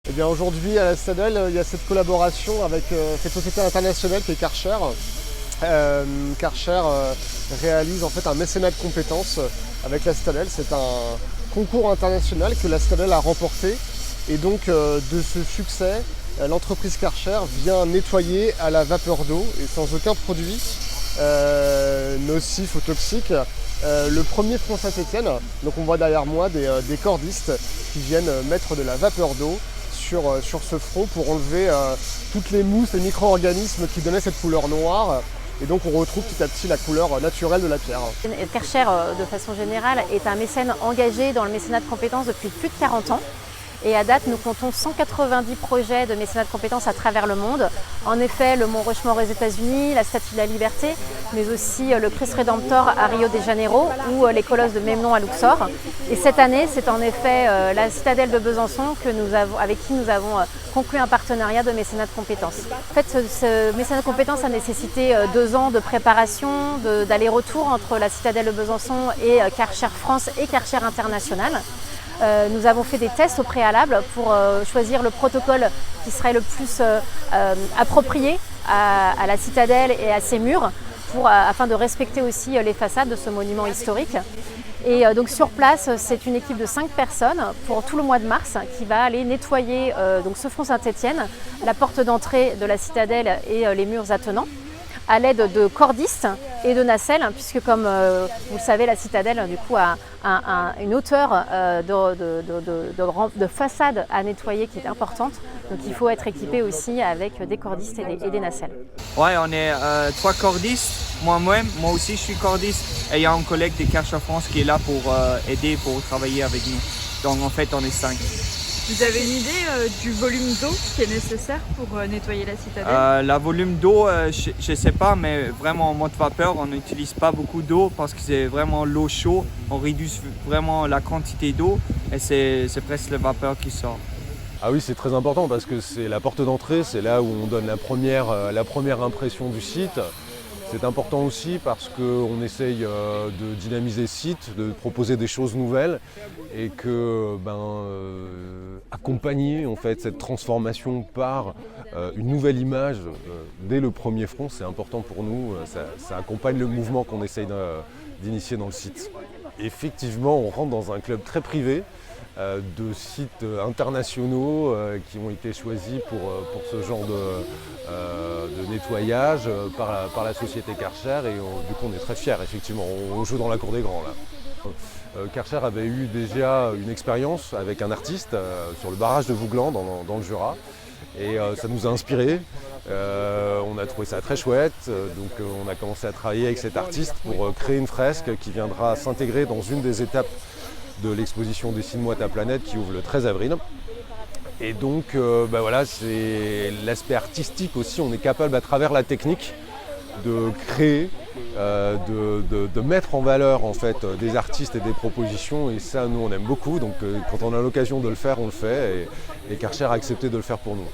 Eh bien aujourd'hui à la Citadelle, il y a cette collaboration avec cette société internationale qui est Karcher. Karcher réalise en fait un mécénat de compétences avec la Citadelle. C'est un concours international que la Citadelle a remporté. Et donc de ce succès, l'entreprise Karcher vient nettoyer à la vapeur d'eau et sans aucun produit nocif ou toxique le premier front Saint-Étienne. Donc on voit derrière moi des cordistes qui viennent mettre de la vapeur d'eau sur ce front pour enlever toutes les mousses, les micro-organismes qui donnaient cette couleur noire. Et donc on retrouve petit à petit la couleur naturelle de la pierre. Karcher, de façon générale, est un mécène engagé dans le mécénat de compétences depuis plus de 40 ans. Et à date, nous comptons 190 projets de mécénat de compétences à travers le monde. En effet, le Mont Rushmore aux États-Unis, la Statue de la Liberté, mais aussi le Christ Rédemptor à Rio de Janeiro ou les colosses de même nom à Luxor. Et cette année, c'est en effet la Citadelle de Besançon avec qui nous avons conclu un partenariat de mécénat de compétences. En fait, ce mécénat de compétences a nécessité 2 ans de préparation, d'aller-retour entre la Citadelle de Besançon et Karcher France et Karcher International. Nous avons fait des tests au préalable pour choisir le protocole qui serait le plus approprié à la citadelle et à ses murs afin de respecter aussi les façades de ce monument historique. Et donc sur place, c'est une équipe de 5 personnes pour tout le mois de mars qui va aller nettoyer donc ce front Saint-Étienne, la porte d'entrée de la citadelle et les murs attenants, à l'aide de cordistes et de nacelles, puisque comme vous le savez, la citadelle du coup a une hauteur de façade à nettoyer qui est importante. Donc il faut être équipé aussi avec des cordistes et des nacelles. Ouais, on est 3 cordistes, moi-même, moi aussi je suis cordiste, et il y a un collègue de Karcher France qui est là pour aider, pour travailler avec nous. Donc en fait on est 5. Vous avez une idée du volume d'eau qui est nécessaire pour nettoyer la citadelle? La volume d'eau, je ne sais pas, mais vraiment en mode vapeur, on n'utilise pas beaucoup d'eau parce que c'est vraiment l'eau chaude. On réduit vraiment la quantité d'eau et c'est presque la vapeur qui sort. Ah oui, c'est très important parce que c'est la porte d'entrée, c'est là où on donne la première impression du site. C'est important aussi parce qu'on essaye de dynamiser le site, de proposer des choses nouvelles et que accompagner en fait cette transformation par une nouvelle image dès le premier front, c'est important pour nous. Ça accompagne le mouvement qu'on essaye d'initier dans le site. Effectivement, on rentre dans un club très privé de sites internationaux qui ont été choisis pour ce genre de nettoyage par la société Karcher et du coup on est très fiers, effectivement, on joue dans la cour des grands là. Karcher avait eu déjà une expérience avec un artiste sur le barrage de Vouglan dans le Jura et ça nous a inspirés. On a trouvé ça très chouette, donc on a commencé à travailler avec cet artiste pour créer une fresque qui viendra s'intégrer dans une des étapes de l'exposition Dessine-moi ta planète qui ouvre le 13 avril. Et donc voilà, c'est l'aspect artistique aussi, on est capable à travers la technique de créer, de mettre en valeur en fait des artistes et des propositions et ça nous on aime beaucoup, donc quand on a l'occasion de le faire, on le fait et Karcher a accepté de le faire pour nous.